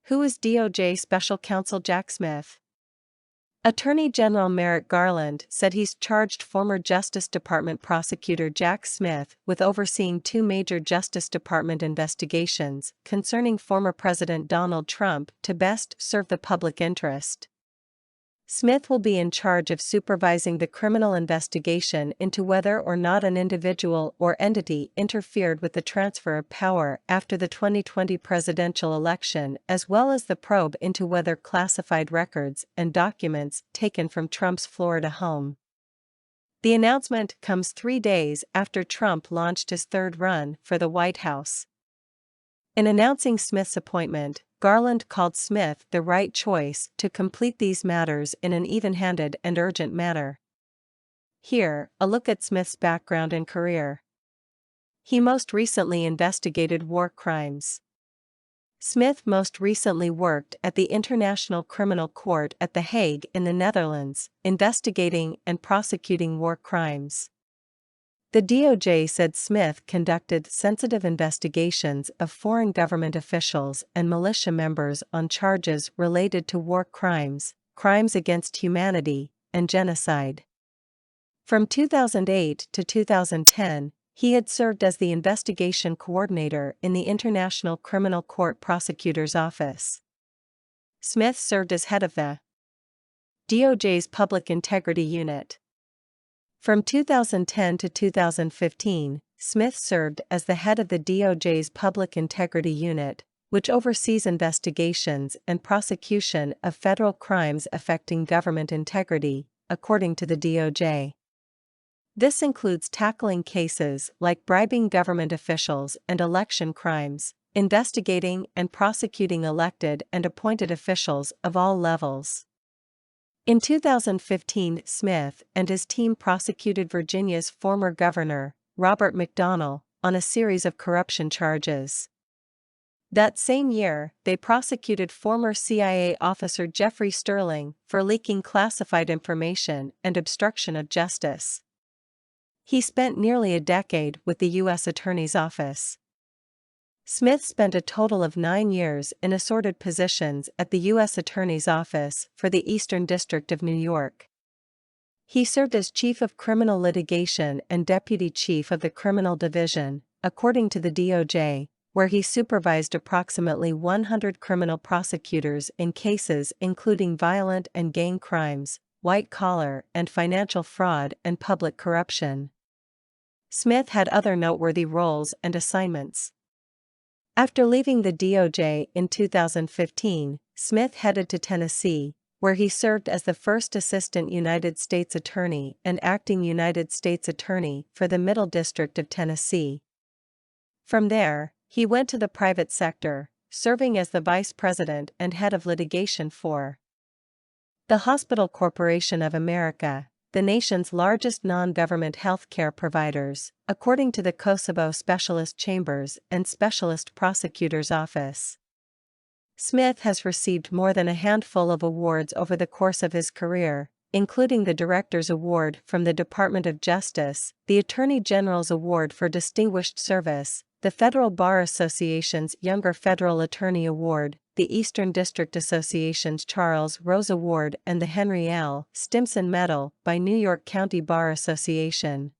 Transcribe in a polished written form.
Who is DOJ Special Counsel Jack Smith? Attorney General Merrick Garland said he's charged former Justice Department Prosecutor Jack Smith with overseeing two major Justice Department investigations concerning former President Donald Trump to best serve the public interest. Smith will be in charge of supervising the criminal investigation into whether or not an individual or entity interfered with the transfer of power after the 2020 presidential election, as well as the probe into whether classified records and documents taken from Trump's Florida home. The announcement comes 3 days after Trump launched his third run for the White House. In announcing Smith's appointment, Garland called Smith the right choice to complete these matters in an even-handed and urgent manner. Here, a look at Smith's background and career. He most recently investigated war crimes. Smith most recently worked at the International Criminal Court at The Hague in the Netherlands, investigating and prosecuting war crimes. The DOJ said Smith conducted sensitive investigations of foreign government officials and militia members on charges related to war crimes, crimes against humanity, and genocide. From 2008 to 2010, he had served as the investigation coordinator in the International Criminal Court Prosecutor's Office. Smith served as head of the DOJ's Public Integrity Unit. From 2010 to 2015, Smith served as the head of the DOJ's Public Integrity Unit, which oversees investigations and prosecution of federal crimes affecting government integrity, according to the DOJ. This includes tackling cases like bribing government officials and election crimes, investigating and prosecuting elected and appointed officials of all levels. In 2015, Smith and his team prosecuted Virginia's former governor, Robert McDonnell, on a series of corruption charges. That same year, they prosecuted former CIA officer Jeffrey Sterling for leaking classified information and obstruction of justice. He spent nearly a decade with the U.S. Attorney's Office. Smith spent a total of 9 years in assorted positions at the U.S. Attorney's Office for the Eastern District of New York. He served as Chief of Criminal Litigation and Deputy Chief of the Criminal Division, according to the DOJ, where he supervised approximately 100 criminal prosecutors in cases including violent and gang crimes, white-collar and financial fraud and public corruption. Smith had other noteworthy roles and assignments. After leaving the DOJ in 2015, Smith headed to Tennessee, where he served as the first Assistant United States Attorney and Acting United States Attorney for the Middle District of Tennessee. From there, he went to the private sector, serving as the Vice President and Head of Litigation for the Hospital Corporation of America, the nation's largest non-government health care providers, according to the Kosovo Specialist Chambers and Specialist Prosecutor's Office. Smith has received more than a handful of awards over the course of his career, including the Director's Award from the Department of Justice, the Attorney General's Award for Distinguished Service, the Federal Bar Association's Younger Federal Attorney Award, the Eastern District Association's Charles Rose Award and the Henry L. Stimson Medal by New York County Bar Association.